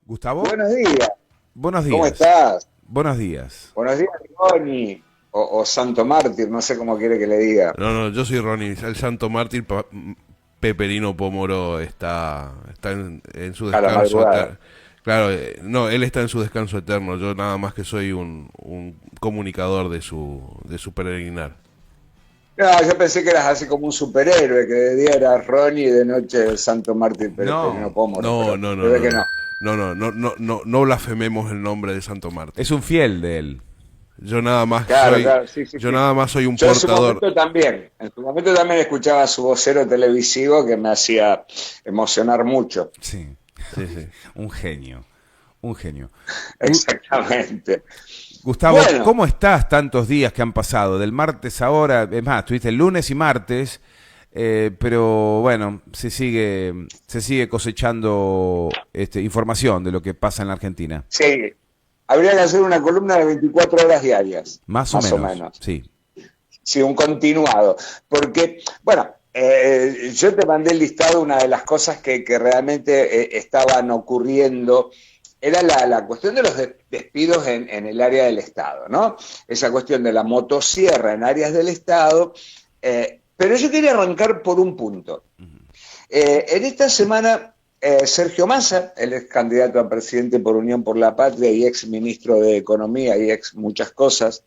Gustavo, Buenos días, buenos ¿cómo días. estás? Buenos días. Buenos días, Ronnie, o Santo Mártir, no sé cómo quiere que le diga. No, no, yo soy Ronnie. El santo mártir Peperino Pomoro está en su A la descanso madrugada. eterno. Claro, no, él está en su descanso eterno. Yo nada más que soy un comunicador de su peregrinar. No, yo pensé que eras así como un superhéroe, que de día era Ronnie y de noche el Santo Mártir Peregrino No, Pómoro, no, pero no, se no, ve no, que no. no. No, no, no, no, no, no blasfememos el nombre de Santo Mártir. Es un fiel de él. Yo nada más Claro, soy, claro, sí, sí, yo sí. nada más soy un Yo portador. en su momento también escuchaba a su vocero televisivo que me hacía emocionar mucho. Sí, Sí, sí. un genio, un genio. Gu- Exactamente. Gustavo, Bueno, ¿cómo estás tantos días que han pasado? Del martes ahora, es más, tuviste el lunes y martes, pero bueno, se sigue cosechando información de lo que pasa en la Argentina. sí, habría que hacer una columna de 24 horas diarias, Más o más o menos, menos. sí. Sí, un continuado. Porque, bueno, yo te mandé el listado, una de las cosas que realmente estaban ocurriendo era la cuestión de los despidos en el área del Estado, ¿no? Esa cuestión de la motosierra en áreas del Estado. Pero yo quería arrancar por un punto. En esta semana, Sergio Massa, el ex candidato a presidente por Unión por la Patria y ex ministro de Economía y ex muchas cosas,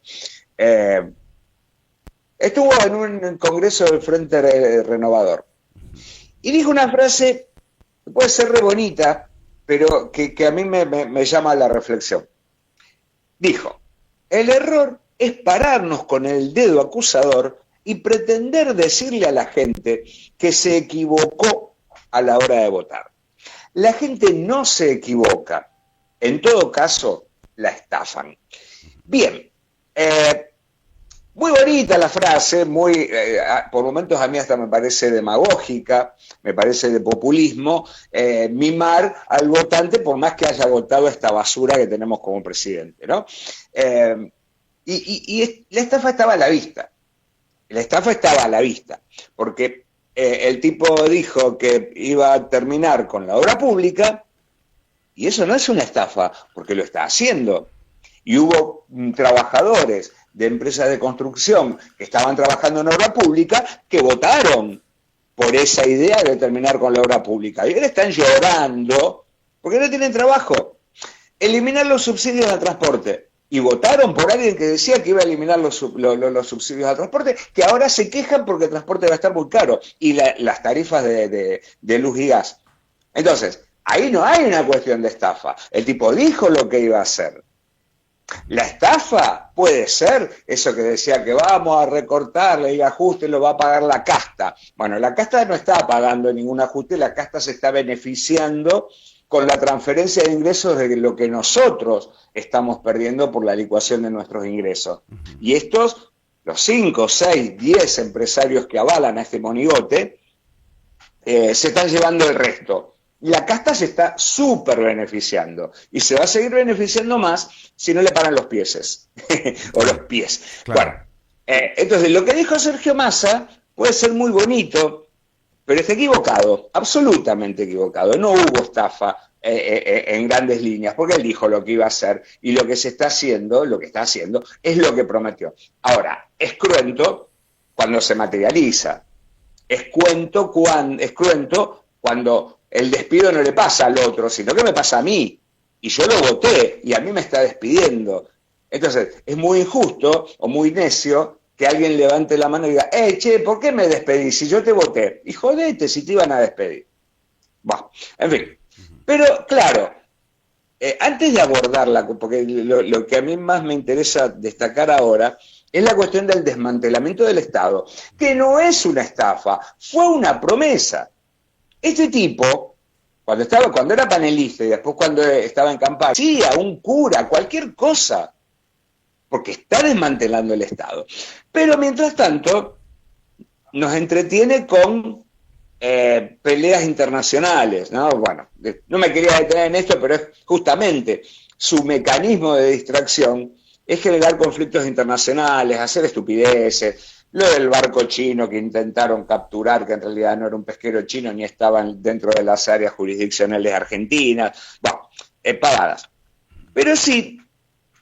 eh, estuvo en un congreso del Frente Renovador y dijo una frase que puede ser re bonita, pero que a mí me llama a la reflexión. Dijo, el error es pararnos con el dedo acusador y pretender decirle a la gente que se equivocó a la hora de votar. La gente no se equivoca, en todo caso la estafan. Bien, muy bonita la frase, por momentos a mí hasta me parece demagógica, me parece de populismo, mimar al votante por más que haya votado esta basura que tenemos como presidente, ¿no? Eh, y la estafa estaba a la vista, la estafa estaba a la vista, porque el tipo dijo que iba a terminar con la obra pública y eso no es una estafa, porque lo está haciendo. Y hubo trabajadores de empresas de construcción que estaban trabajando en obra pública que votaron por esa idea de terminar con la obra pública. Y ahora están llorando porque no tienen trabajo. Eliminar los subsidios al transporte. Y votaron por alguien que decía que iba a eliminar los subsidios al transporte, que ahora se quejan porque el transporte va a estar muy caro. Y las tarifas de luz y gas. Entonces, ahí no hay una cuestión de estafa. El tipo dijo lo que iba a hacer. La estafa puede ser eso que decía que vamos a recortar el ajuste, lo va a pagar la casta. Bueno, la casta no está pagando ningún ajuste, la casta se está beneficiando con la transferencia de ingresos de lo que nosotros estamos perdiendo por la licuación de nuestros ingresos. Y estos, los 5, 6, 10 empresarios que avalan a este monigote, se están llevando el resto. La casta se está súper beneficiando y se va a seguir beneficiando más si no le paran los pies o los pies. Claro. Bueno, entonces lo que dijo Sergio Massa puede ser muy bonito, pero está equivocado, absolutamente equivocado. No hubo estafa en grandes líneas, porque él dijo lo que iba a hacer y lo que se está haciendo, lo que está haciendo, es lo que prometió. Ahora, es cruento cuando se materializa. Es cruento cuando el despido no le pasa al otro, sino que me pasa a mí. Y yo lo voté y a mí me está despidiendo. Entonces, es muy injusto o muy necio que alguien levante la mano y diga, che, ¿por qué me despedí si yo te voté? Y jodete si te iban a despedir. Bueno, en fin. Pero, claro, antes de abordarla, porque lo que a mí más me interesa destacar ahora es la cuestión del desmantelamiento del Estado, que no es una estafa, fue una promesa. Este tipo, cuando era panelista y después cuando estaba en campaña, sí, a un cura, cualquier cosa, porque está desmantelando el Estado. Pero mientras tanto, nos entretiene con peleas internacionales, ¿no? Bueno, no me quería detener en esto, pero es justamente su mecanismo de distracción es generar conflictos internacionales, hacer estupideces, lo del barco chino que intentaron capturar, que en realidad no era un pesquero chino ni estaban dentro de las áreas jurisdiccionales argentinas. Bueno, pagadas. Pero sí,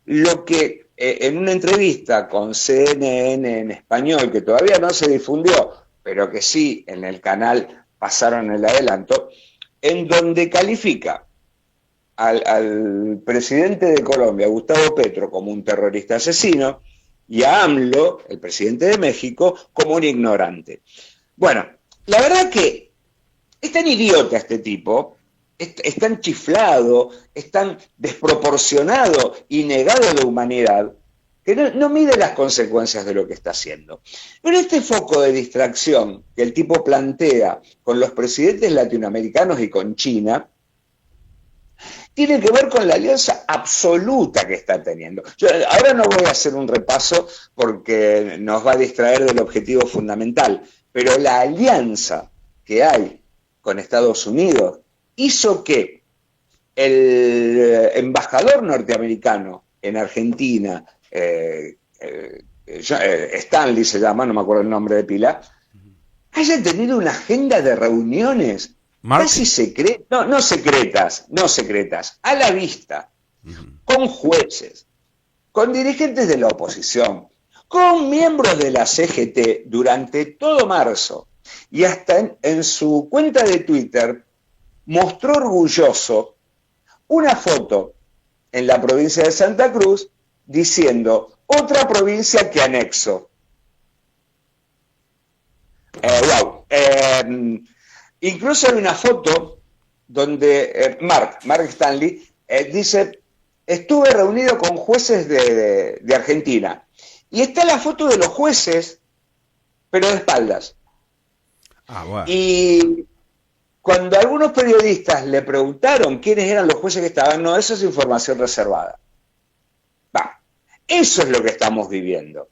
lo que en una entrevista con CNN en español, que todavía no se difundió, pero que sí en el canal pasaron el adelanto, en donde califica al presidente de Colombia, Gustavo Petro, como un terrorista asesino, y a AMLO, el presidente de México, como un ignorante. Bueno, la verdad que es tan idiota este tipo, es tan chiflado, es tan desproporcionado y negado de humanidad, que no mide las consecuencias de lo que está haciendo. Pero este foco de distracción que el tipo plantea con los presidentes latinoamericanos y con China, tiene que ver con la alianza absoluta que está teniendo. Yo ahora no voy a hacer un repaso porque nos va a distraer del objetivo fundamental, pero la alianza que hay con Estados Unidos hizo que el embajador norteamericano en Argentina, Stanley se llama, no me acuerdo el nombre de pila, haya tenido una agenda de reuniones casi secretas, no secretas, a la vista, con jueces, con dirigentes de la oposición, con miembros de la CGT durante todo marzo, y hasta en su cuenta de Twitter mostró orgulloso una foto en la provincia de Santa Cruz diciendo, otra provincia que anexo. Wow. Incluso hay una foto donde Mark Stanley dice, estuve reunido con jueces de Argentina. Y está la foto de los jueces, pero de espaldas. Bueno. Y cuando algunos periodistas le preguntaron quiénes eran los jueces que estaban, no, eso es información reservada. Eso es lo que estamos viviendo.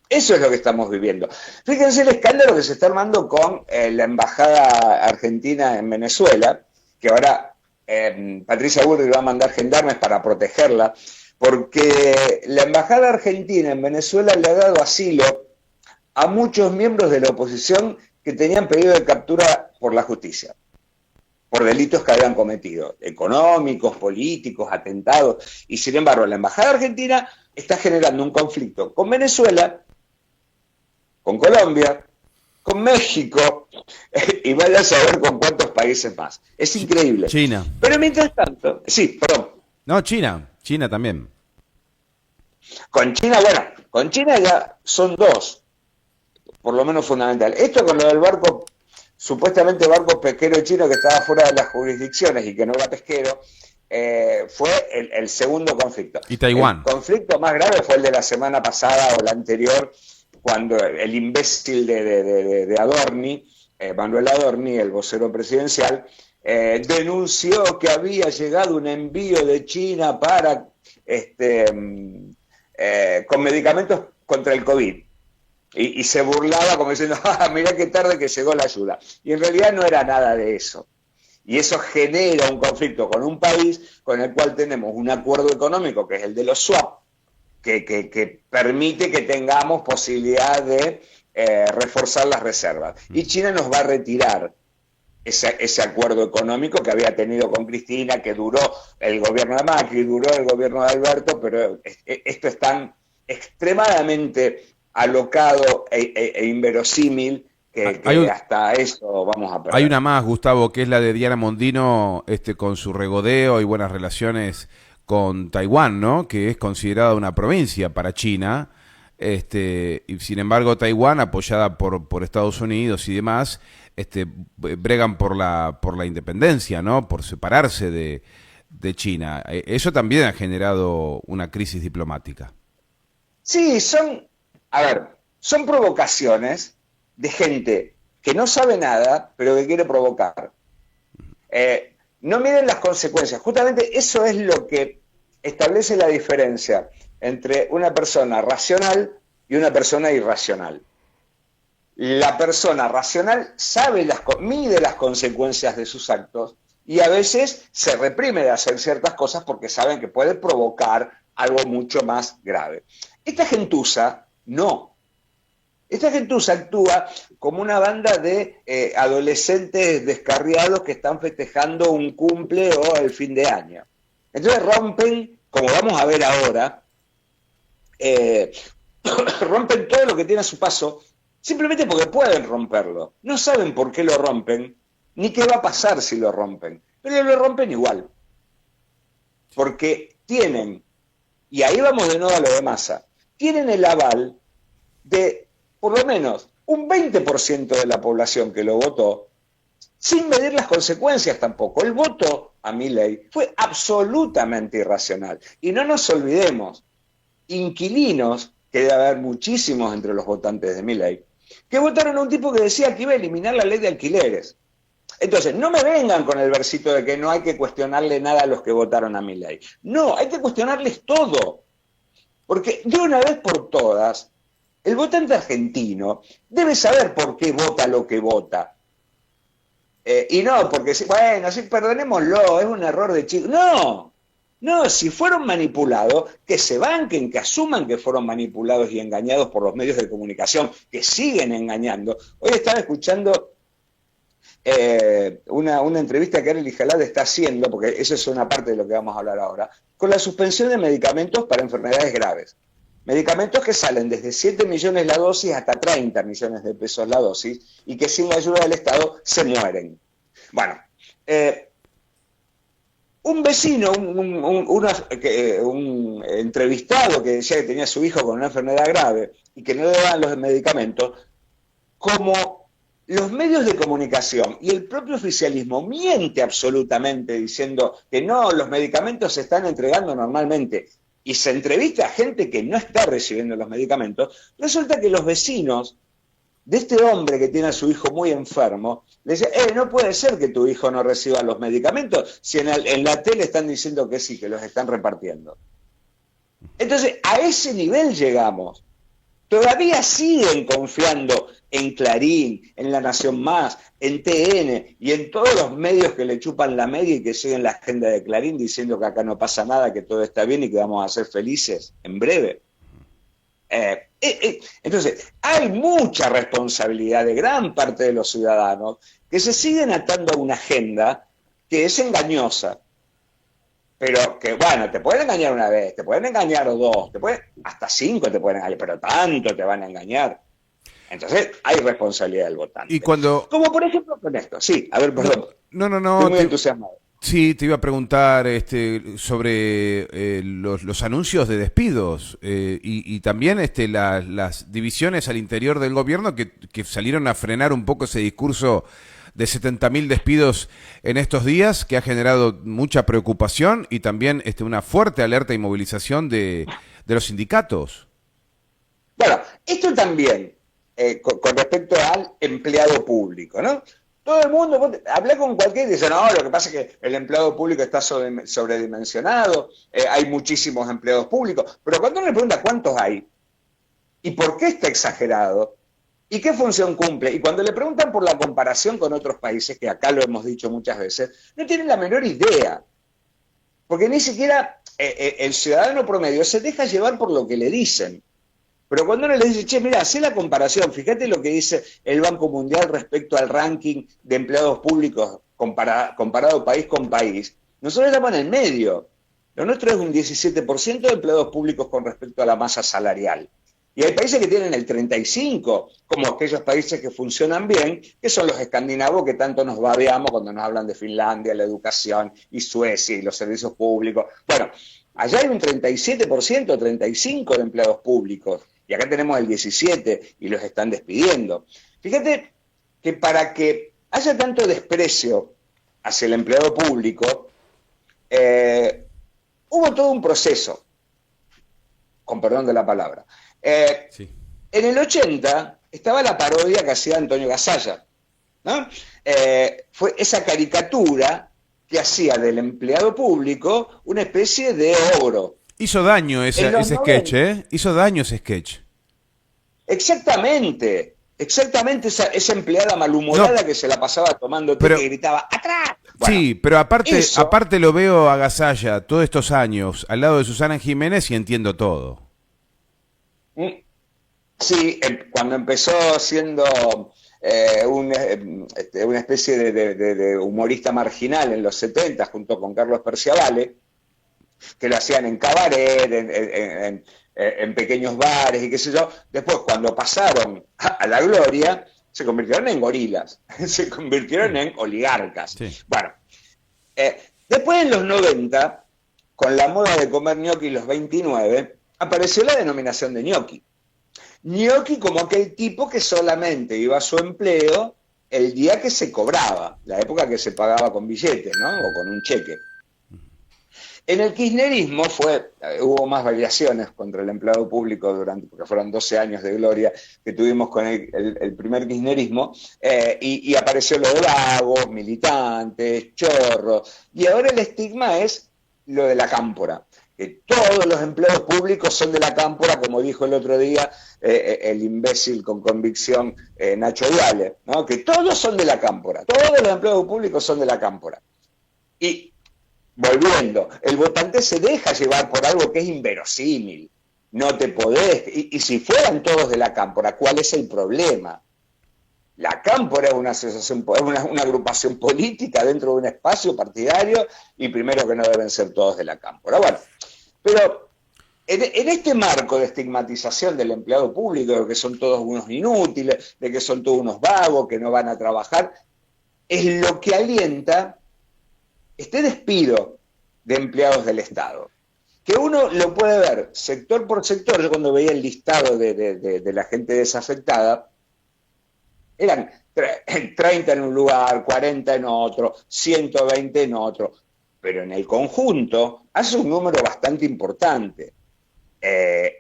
Eso es lo que estamos viviendo. Fíjense el escándalo que se está armando con la embajada argentina en Venezuela, que ahora Patricia Bullrich va a mandar gendarmes para protegerla, porque la embajada argentina en Venezuela le ha dado asilo a muchos miembros de la oposición que tenían pedido de captura por la justicia, por delitos que habían cometido, económicos, políticos, atentados, y sin embargo la embajada argentina está generando un conflicto con Venezuela, con Colombia, con México, y vaya a saber con cuántos países más. Es increíble. China. Pero mientras tanto, sí, perdón. No, China también. Con China, bueno, con China ya son dos, por lo menos fundamental. Esto con lo del barco, supuestamente barco pesquero chino que estaba fuera de las jurisdicciones y que no era pesquero, fue el segundo conflicto. Y Taiwán. El conflicto más grave fue el de la semana pasada o la anterior, cuando el imbécil de Adorni, Manuel Adorni, el vocero presidencial, denunció que había llegado un envío de China para con medicamentos contra el COVID. Y se burlaba como diciendo, mirá qué tarde que llegó la ayuda. Y en realidad no era nada de eso. Y eso genera un conflicto con un país con el cual tenemos un acuerdo económico, que es el de los swap, que permite que tengamos posibilidad de reforzar las reservas. Y China nos va a retirar ese acuerdo económico que había tenido con Cristina, que duró el gobierno de Macri, duró el gobierno de Alberto, pero esto es tan extremadamente alocado e inverosímil que hasta eso vamos a perder. Hay una más, Gustavo, que es la de Diana Mondino, con su regodeo y buenas relaciones con Taiwán, ¿no? Que es considerada una provincia para China, y sin embargo Taiwán, apoyada por Estados Unidos y demás, bregan por la independencia, ¿no? Por separarse de China. Eso también ha generado una crisis diplomática. Sí, son provocaciones de gente que no sabe nada, pero que quiere provocar. No miden las consecuencias. Justamente eso es lo que establece la diferencia entre una persona racional y una persona irracional. La persona racional mide las consecuencias de sus actos y a veces se reprime de hacer ciertas cosas porque saben que puede provocar algo mucho más grave. Esta gentuza no. Esta gentuza actúa como una banda de adolescentes descarriados que están festejando un cumple o el fin de año. Entonces rompen, como vamos a ver ahora, rompen todo lo que tiene a su paso, simplemente porque pueden romperlo. No saben por qué lo rompen, ni qué va a pasar si lo rompen, pero lo rompen igual. Porque tienen, y ahí vamos de nuevo a lo de Massa, tienen el aval de por lo menos un 20% de la población que lo votó, sin medir las consecuencias tampoco. El voto a Milei fue absolutamente irracional. Y no nos olvidemos, inquilinos, que debe haber muchísimos entre los votantes de Milei, que votaron a un tipo que decía que iba a eliminar la ley de alquileres. Entonces, no me vengan con el versito de que no hay que cuestionarle nada a los que votaron a Milei. No, hay que cuestionarles todo. Porque de una vez por todas, el votante argentino debe saber por qué vota lo que vota. Y no, porque, bueno, sí, perdonémoslo, es un error de chico. No, si fueron manipulados, que se banquen, que asuman que fueron manipulados y engañados por los medios de comunicación, que siguen engañando. Hoy estaba escuchando una entrevista que Arely Jalad está haciendo, porque eso es una parte de lo que vamos a hablar ahora, con la suspensión de medicamentos para enfermedades graves. Medicamentos que salen desde 7 millones la dosis hasta 30 millones de pesos la dosis y que sin la ayuda del Estado se mueren. Bueno, un vecino, un entrevistado que decía que tenía a su hijo con una enfermedad grave y que no le daban los medicamentos, como los medios de comunicación y el propio oficialismo miente absolutamente diciendo que no, los medicamentos se están entregando normalmente, y se entrevista a gente que no está recibiendo los medicamentos, resulta que los vecinos de este hombre que tiene a su hijo muy enfermo, le dicen, no puede ser que tu hijo no reciba los medicamentos si en la tele están diciendo que sí, que los están repartiendo. Entonces, a ese nivel llegamos. Todavía siguen confiando en Clarín, en La Nación Más, en TN y en todos los medios que le chupan la media y que siguen la agenda de Clarín diciendo que acá no pasa nada, que todo está bien y que vamos a ser felices en breve. Entonces, hay mucha responsabilidad de gran parte de los ciudadanos que se siguen atando a una agenda que es engañosa. Pero que, bueno, te pueden engañar una vez, te pueden engañar dos, hasta 5 te pueden engañar, pero tanto te van a engañar. Entonces, hay responsabilidad del votante. Y cuando... Como por ejemplo con esto. Sí, a ver, perdón. No. Estoy muy entusiasmado. Sí, te iba a preguntar sobre los anuncios de despidos y también las divisiones al interior del gobierno que salieron a frenar un poco ese discurso de 70.000 despidos en estos días, que ha generado mucha preocupación y también una fuerte alerta y movilización de los sindicatos. Bueno, esto también con respecto al empleado público, ¿no? Todo el mundo, hablé con cualquiera y dice, no, lo que pasa es que el empleado público está sobredimensionado, hay muchísimos empleados públicos, pero cuando uno le pregunta cuántos hay y por qué está exagerado, ¿y qué función cumple? Y cuando le preguntan por la comparación con otros países, que acá lo hemos dicho muchas veces, no tienen la menor idea. Porque ni siquiera el ciudadano promedio se deja llevar por lo que le dicen. Pero cuando uno le dice, che, mira, hacé la comparación, fíjate lo que dice el Banco Mundial respecto al ranking de empleados públicos comparado país con país, nosotros estamos en el medio. Lo nuestro es un 17% de empleados públicos con respecto a la masa salarial. Y hay países que tienen el 35%, como aquellos países que funcionan bien, que son los escandinavos que tanto nos babeamos cuando nos hablan de Finlandia, la educación, y Suecia, y los servicios públicos. Bueno, allá hay un 37%, 35% de empleados públicos, y acá tenemos el 17% y los están despidiendo. Fíjate que para que haya tanto desprecio hacia el empleado público, hubo todo un proceso, con perdón de la palabra. Sí. En el 80 estaba la parodia que hacía Antonio Gasalla, ¿no? Fue esa caricatura que hacía del empleado público una especie de ogro. Hizo daño ese sketch, ¿eh? Hizo daño ese sketch. Exactamente esa empleada malhumorada que se la pasaba tomando té y gritaba ¡atrás! Bueno, sí, pero aparte lo veo a Gasalla todos estos años al lado de Susana Jiménez y entiendo todo. Sí, cuando empezó siendo una especie de humorista marginal en los 70 junto con Carlos Perciavale, que lo hacían en cabaret, en pequeños bares y qué sé yo. Después, cuando pasaron a la gloria, se convirtieron en gorilas, se convirtieron en oligarcas. Sí. Bueno, después en los 90, con la moda de comer ñoqui los 29, apareció la denominación de ñoqui. Ñoqui como aquel tipo que solamente iba a su empleo el día que se cobraba, la época que se pagaba con billetes, ¿no? O con un cheque. En el kirchnerismo hubo más variaciones contra el empleado público porque fueron 12 años de gloria que tuvimos con el primer kirchnerismo, y apareció lo de vagos, militantes, chorros, y ahora el estigma es lo de la cámpora, que todos los empleados públicos son de la cámpora, como dijo el otro día el imbécil con convicción Nacho Viale, ¿no? Que todos son de la cámpora, todos los empleados públicos son de la cámpora. Y volviendo, el votante se deja llevar por algo que es inverosímil. No te podés. Y si fueran todos de la cámpora, ¿cuál es el problema? La cámpora es una asociación, una agrupación política dentro de un espacio partidario, y primero que no deben ser todos de la cámpora. Bueno, pero en este marco de estigmatización del empleado público, de que son todos unos inútiles, de que son todos unos vagos, que no van a trabajar, es lo que alienta este despido de empleados del Estado, que uno lo puede ver sector por sector. Yo cuando veía el listado de la gente desafectada, eran 30 en un lugar, 40 en otro, 120 en otro, pero en el conjunto hace un número bastante importante.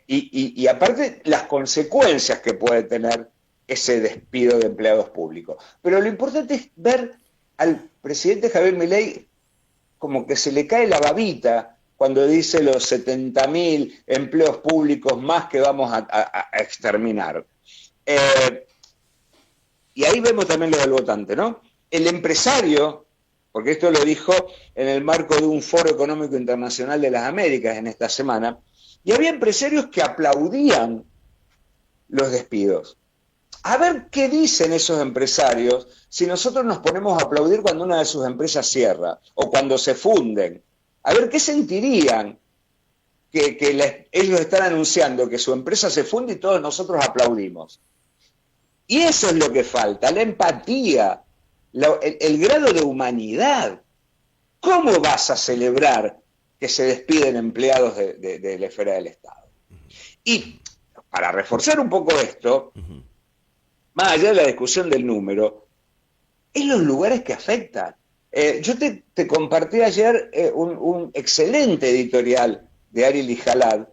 Y aparte las consecuencias que puede tener ese despido de empleados públicos. Pero lo importante es ver al presidente Javier Milei como que se le cae la babita cuando dice los 70.000 empleos públicos más que vamos a exterminar. Y ahí vemos también lo del votante, ¿no? El empresario, porque esto lo dijo en el marco de un Foro Económico Internacional de las Américas en esta semana, y había empresarios que aplaudían los despidos. A ver qué dicen esos empresarios si nosotros nos ponemos a aplaudir cuando una de sus empresas cierra o cuando se funden. A ver qué sentirían que ellos están anunciando que su empresa se funde y todos nosotros aplaudimos. Y eso es lo que falta, la empatía, el grado de humanidad. ¿Cómo vas a celebrar que se despiden empleados de la esfera del Estado? Y para reforzar un poco esto, más allá de la discusión del número, es los lugares que afectan. Yo te compartí ayer un excelente editorial de Ariel Ijalad,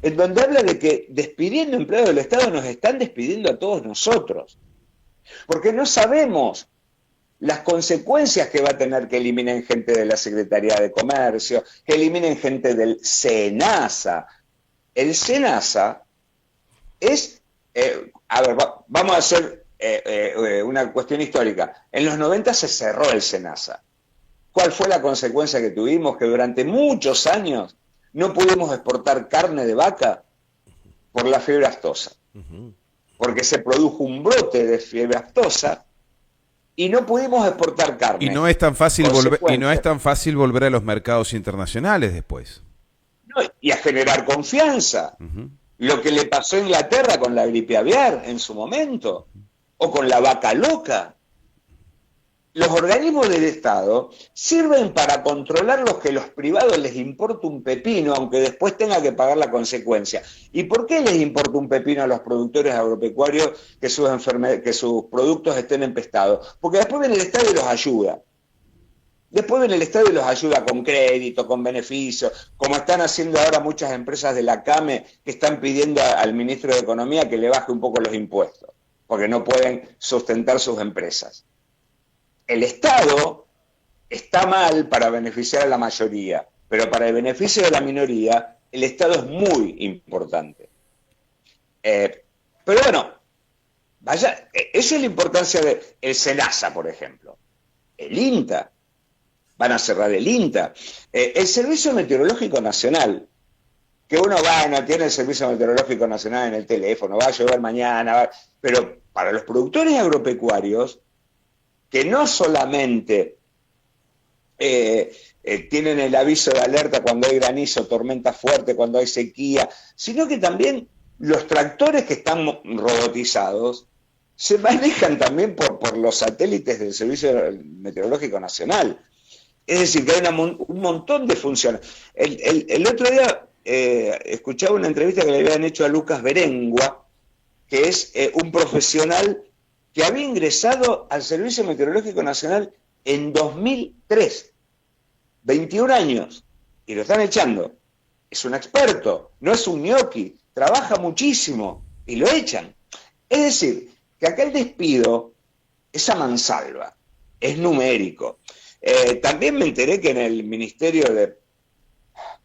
en donde habla de que despidiendo empleados del Estado nos están despidiendo a todos nosotros. Porque no sabemos las consecuencias que va a tener que eliminen gente de la Secretaría de Comercio, que eliminen gente del SENASA. El SENASA es... vamos a hacer una cuestión histórica. En los 90 se cerró el SENASA. ¿Cuál fue la consecuencia que tuvimos? Que durante muchos años no pudimos exportar carne de vaca por la fiebre aftosa. Porque se produjo un brote de fiebre aftosa y no pudimos exportar carne. Y no es tan fácil volver a los mercados internacionales después. No, y a generar confianza. Lo que le pasó a Inglaterra con la gripe aviar en su momento, o con la vaca loca. Los organismos del Estado sirven para controlar lo que a los privados les importa un pepino, aunque después tenga que pagar la consecuencia. ¿Y por qué les importa un pepino a los productores agropecuarios que sus productos estén empestados? Porque después viene el Estado y los ayuda. Después viene el Estado y los ayuda con crédito, con beneficios, como están haciendo ahora muchas empresas de la CAME que están pidiendo al ministro de Economía que le baje un poco los impuestos, porque no pueden sustentar sus empresas. El Estado está mal para beneficiar a la mayoría, pero para el beneficio de la minoría, el Estado es muy importante. Pero bueno, esa es la importancia del SENASA, por ejemplo. El INTA. Van a cerrar el INTA. El Servicio Meteorológico Nacional, que uno no tiene el Servicio Meteorológico Nacional en el teléfono, va a llover mañana, pero para los productores agropecuarios, que no solamente tienen el aviso de alerta cuando hay granizo, tormenta fuerte, cuando hay sequía, sino que también los tractores que están robotizados se manejan también por los satélites del Servicio Meteorológico Nacional. Es decir, que hay un montón de funciones. El otro día escuchaba una entrevista que le habían hecho a Lucas Berengua, que es un profesional que había ingresado al Servicio Meteorológico Nacional en 2003. 21 años, y lo están echando. Es un experto, no es un ñoqui, trabaja muchísimo, y lo echan. Es decir, que acá el despido es a mansalva, es numérico. También me enteré que en el Ministerio de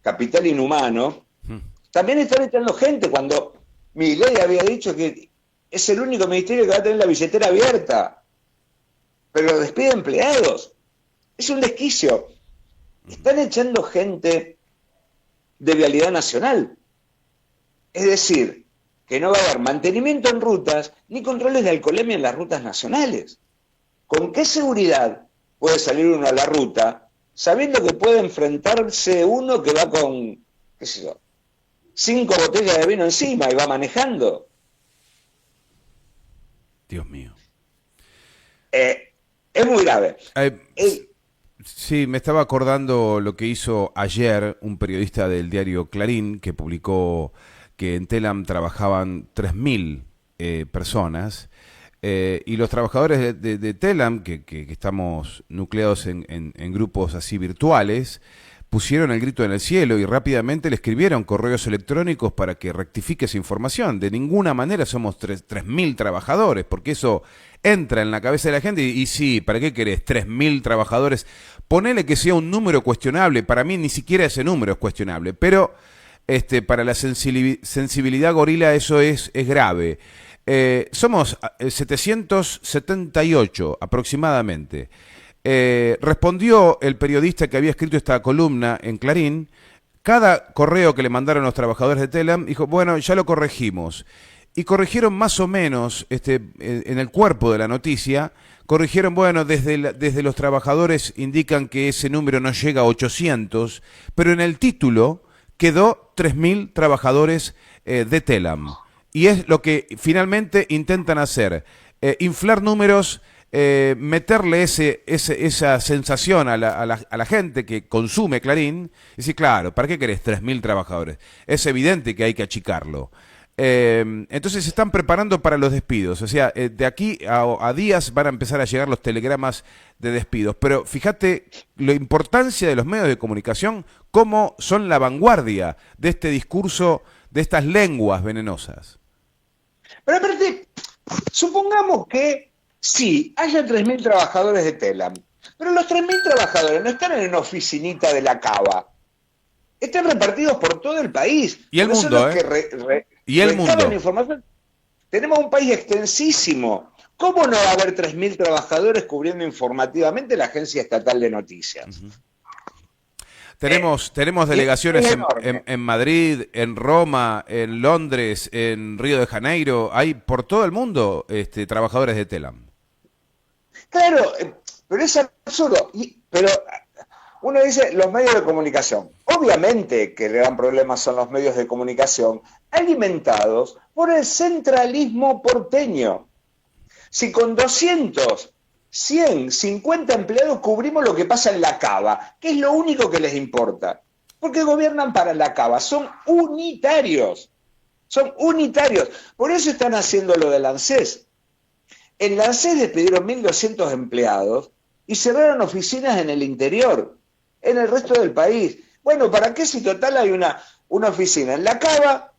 Capital Inhumano también están echando gente, cuando Milei había dicho que es el único ministerio que va a tener la billetera abierta, pero despide empleados. Es un desquicio. Están echando gente de Vialidad Nacional. Es decir, que no va a haber mantenimiento en rutas ni controles de alcoholemia en las rutas nacionales. ¿Con qué seguridad puede salir uno a la ruta sabiendo que puede enfrentarse uno que va con, qué sé yo, 5 botellas de vino encima y va manejando? Dios mío. Es muy grave. Sí, me estaba acordando lo que hizo ayer un periodista del diario Clarín, que publicó que en Telam trabajaban 3.000 personas, y los trabajadores de Telam, que estamos nucleados en grupos así virtuales, pusieron el grito en el cielo y rápidamente le escribieron correos electrónicos para que rectifique esa información. De ninguna manera somos 3.000 trabajadores, porque eso entra en la cabeza de la gente y sí, ¿para qué querés 3.000 trabajadores? Ponele que sea un número cuestionable, para mí ni siquiera ese número es cuestionable, pero para la sensibilidad gorila eso es grave. Somos 778 aproximadamente. Respondió el periodista que había escrito esta columna en Clarín. Cada correo que le mandaron los trabajadores de Telam, dijo, bueno, ya lo corregimos. Y corrigieron más o menos, en el cuerpo de la noticia, corrigieron, bueno, desde los trabajadores indican que ese número no llega a 800, pero en el título quedó 3.000 trabajadores de Telam. Y es lo que finalmente intentan hacer, inflar números, meterle esa sensación a la gente que consume Clarín, y decir, claro, ¿para qué querés 3.000 trabajadores? Es evidente que hay que achicarlo. Entonces se están preparando para los despidos, o sea, de aquí a días van a empezar a llegar los telegramas de despidos, pero fíjate la importancia de los medios de comunicación, cómo son la vanguardia de este discurso, de estas lenguas venenosas. Pero aparte, supongamos que sí, haya 3.000 trabajadores de Telam, pero los 3.000 trabajadores no están en una oficinita de la Cava, están repartidos por todo el país. Y el mundo, y el mundo. Información. Tenemos un país extensísimo. ¿Cómo no va a haber 3.000 trabajadores cubriendo informativamente la Agencia Estatal de Noticias? Uh-huh. Tenemos delegaciones en Madrid, en Roma, en Londres, en Río de Janeiro. Hay por todo el mundo trabajadores de Telam. Claro, pero es absurdo. Pero uno dice los medios de comunicación. Obviamente que el gran problema son los medios de comunicación alimentados por el centralismo porteño. Si con 200, 100, 50 empleados cubrimos lo que pasa en la Cava, que es lo único que les importa, porque gobiernan para la Cava, son unitarios, por eso están haciendo lo del ANSES. En la ANSES despidieron 1.200 empleados y cerraron oficinas en el interior, en el resto del país. Bueno, ¿para qué si total hay una oficina en la Cava,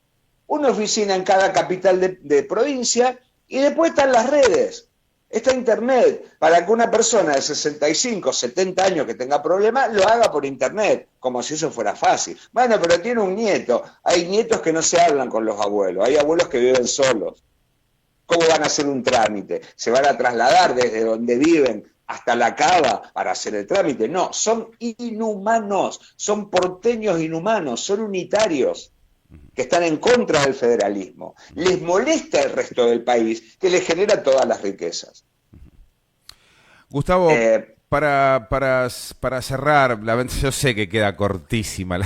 una oficina en cada capital de provincia, y después están las redes? Está Internet, para que una persona de 65, 70 años que tenga problemas, lo haga por Internet, como si eso fuera fácil. Bueno, pero tiene un nieto. Hay nietos que no se hablan con los abuelos, hay abuelos que viven solos. ¿Cómo van a hacer un trámite? ¿Se van a trasladar desde donde viven hasta la Cava para hacer el trámite? No, son inhumanos, son porteños inhumanos, son unitarios, que están en contra del federalismo. Les molesta el resto del país, que les genera todas las riquezas. Gustavo, para cerrar, yo sé que queda cortísima,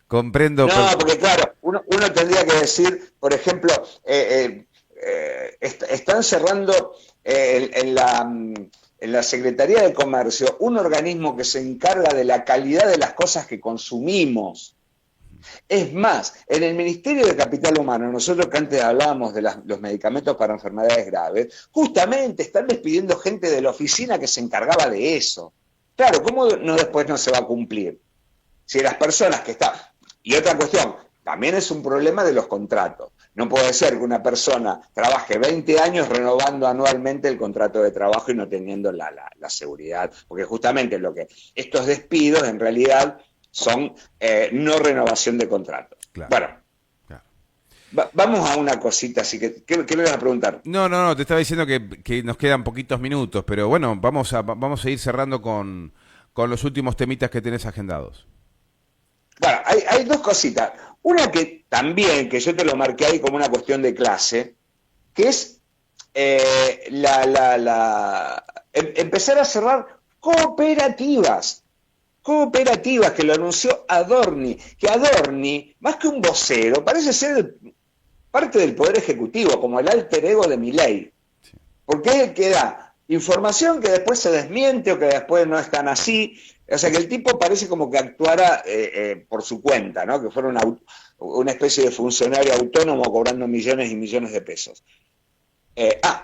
comprendo. No, porque claro, uno tendría que decir, por ejemplo, están cerrando en la Secretaría de Comercio un organismo que se encarga de la calidad de las cosas que consumimos. Es más, en el Ministerio de Capital Humano, nosotros que antes hablábamos de los medicamentos para enfermedades graves, justamente están despidiendo gente de la oficina que se encargaba de eso. Claro, ¿cómo después no se va a cumplir? Si las personas que están... Y otra cuestión, también es un problema de los contratos. No puede ser que una persona trabaje 20 años renovando anualmente el contrato de trabajo y no teniendo la seguridad, porque justamente estos despidos en realidad son no renovación de contrato. Claro, bueno, claro. Vamos a una cosita, así que, ¿qué le vas a preguntar? No, te estaba diciendo que nos quedan poquitos minutos, pero bueno, vamos a ir cerrando con los últimos temitas que tenés agendados. Bueno, hay dos cositas. Una que también, que yo te lo marqué ahí como una cuestión de clase, que es empezar a cerrar cooperativas, que lo anunció Adorni, que Adorni, más que un vocero, parece ser parte del Poder Ejecutivo, como el alter ego de Milei, porque es el que da información que después se desmiente o que después no es tan así. O sea que el tipo parece como que actuara por su cuenta, ¿no? Que fuera una especie de funcionario autónomo cobrando millones y millones de pesos.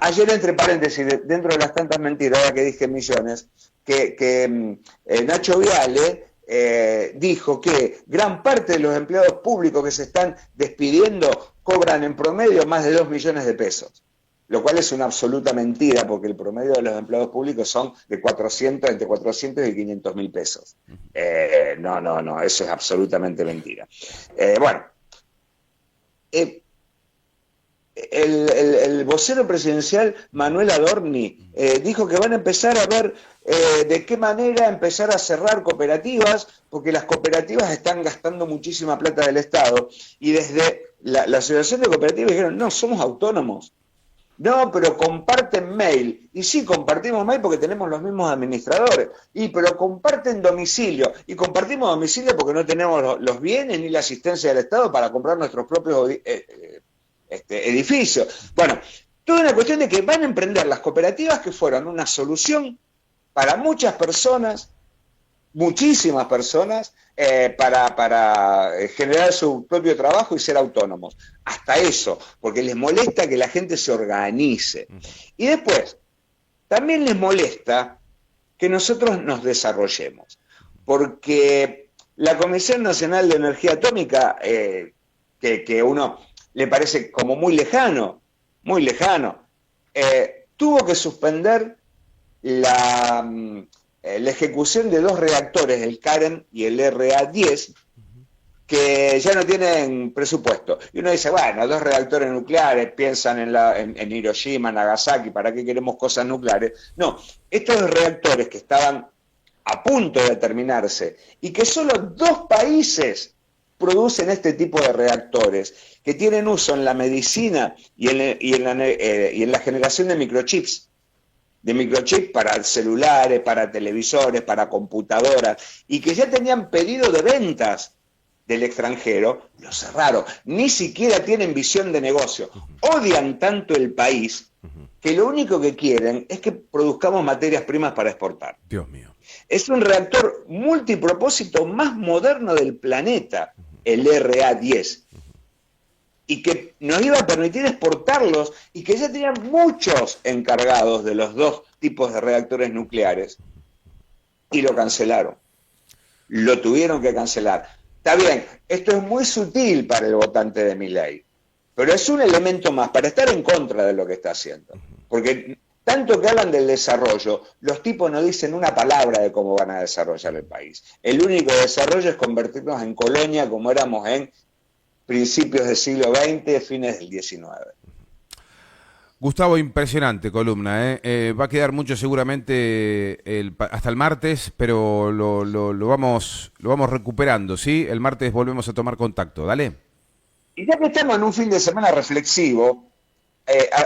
Ayer, entre paréntesis, dentro de las tantas mentiras, ahora que dije millones, que Nacho Viale dijo que gran parte de los empleados públicos que se están despidiendo cobran en promedio más de 2 millones de pesos. Lo cual es una absoluta mentira, porque el promedio de los empleados públicos son de entre 400 y 500 mil pesos. No, eso es absolutamente mentira. Bueno, el vocero presidencial Manuel Adorni dijo que van a empezar a ver de qué manera empezar a cerrar cooperativas, porque las cooperativas están gastando muchísima plata del Estado, y desde la asociación de cooperativas dijeron, no, somos autónomos. No, pero comparten mail. Y sí, compartimos mail porque tenemos los mismos administradores. Pero comparten domicilio. Y compartimos domicilio porque no tenemos los bienes ni la asistencia del Estado para comprar nuestros propios edificios. Bueno, toda una cuestión de que van a emprender las cooperativas, que fueron una solución para muchas personas, muchísimas personas, para generar su propio trabajo y ser autónomos. Hasta eso, porque les molesta que la gente se organice. Y después, también les molesta que nosotros nos desarrollemos, porque la Comisión Nacional de Energía Atómica, que a uno le parece como muy lejano, tuvo que suspender la ejecución de 2 reactores, el Karen y el RA-10, que ya no tienen presupuesto. Y uno dice, bueno, 2 reactores nucleares, piensan en Hiroshima, Nagasaki, ¿para qué queremos cosas nucleares? No, estos 2 reactores que estaban a punto de terminarse y que solo 2 países producen este tipo de reactores, que tienen uso en la medicina y en la generación de microchips para celulares, para televisores, para computadoras, y que ya tenían pedido de ventas del extranjero, lo cerraron. Ni siquiera tienen visión de negocio. Odian tanto el país que lo único que quieren es que produzcamos materias primas para exportar. Dios mío. Es un reactor multipropósito más moderno del planeta, el RA-10. Y que nos iba a permitir exportarlos, y que ya tenían muchos encargados de los 2 tipos de reactores nucleares, y lo cancelaron. Lo tuvieron que cancelar. Está bien, esto es muy sutil para el votante de Milei, pero es un elemento más para estar en contra de lo que está haciendo. Porque tanto que hablan del desarrollo, los tipos no dicen una palabra de cómo van a desarrollar el país. El único desarrollo es convertirnos en colonia como éramos en principios del siglo XX, fines del XIX. Gustavo, impresionante columna, ¿eh? Va a quedar mucho seguramente hasta el martes, pero lo vamos recuperando, ¿sí? El martes volvemos a tomar contacto, dale. Y ya que estamos en un fin de semana reflexivo,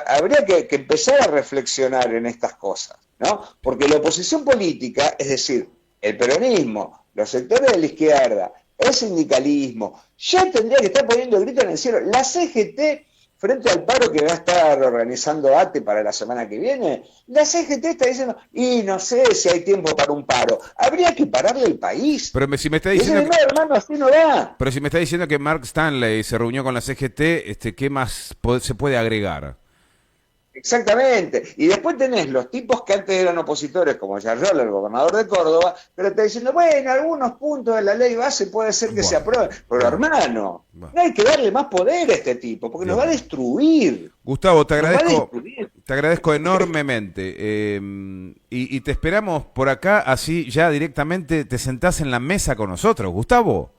habría que empezar a reflexionar en estas cosas, ¿no? Porque la oposición política, es decir, el peronismo, los sectores de la izquierda, el sindicalismo, ya tendría que estar poniendo el grito en el cielo. La CGT, frente al paro que va a estar organizando ATE para la semana que viene, la CGT está diciendo, y no sé si hay tiempo para un paro, habría que pararle el país. Pero si me está Y diciendo no, hermano, así no va. pero si me está diciendo que Mark Stanley se reunió con la CGT, ¿qué más se puede agregar? Exactamente. Y después tenés los tipos que antes eran opositores, como Yarlora, el gobernador de Córdoba, pero está diciendo, bueno, algunos puntos de la ley base puede ser que se aprueben. Pero hermano, no hay que darle más poder a este tipo, porque nos va a destruir. Gustavo, te agradezco enormemente. Y te esperamos por acá, así ya directamente te sentás en la mesa con nosotros, Gustavo.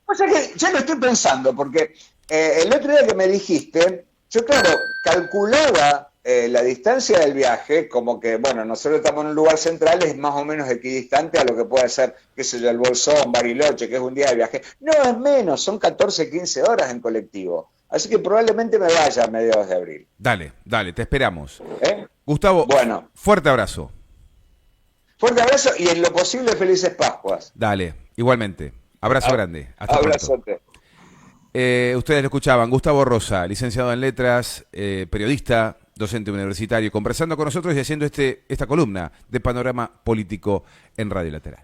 O sea que ya lo estoy pensando, porque el otro día que me dijiste, yo, claro, calculaba la distancia del viaje, como que, bueno, nosotros estamos en un lugar central, es más o menos equidistante a lo que puede ser, qué sé yo, el Bolsón, Bariloche, que es un día de viaje. No, es menos, son 14, 15 horas en colectivo. Así que probablemente me vaya a mediados de abril. Dale, te esperamos. Gustavo, bueno, fuerte abrazo. Fuerte abrazo y en lo posible felices Pascuas. Dale, igualmente. Abrazo grande. Hasta Abrazote. Ustedes lo escuchaban, Gustavo Rosa, licenciado en letras, periodista, docente universitario, conversando con nosotros y haciendo esta columna de Panorama Político en Radio Lateral.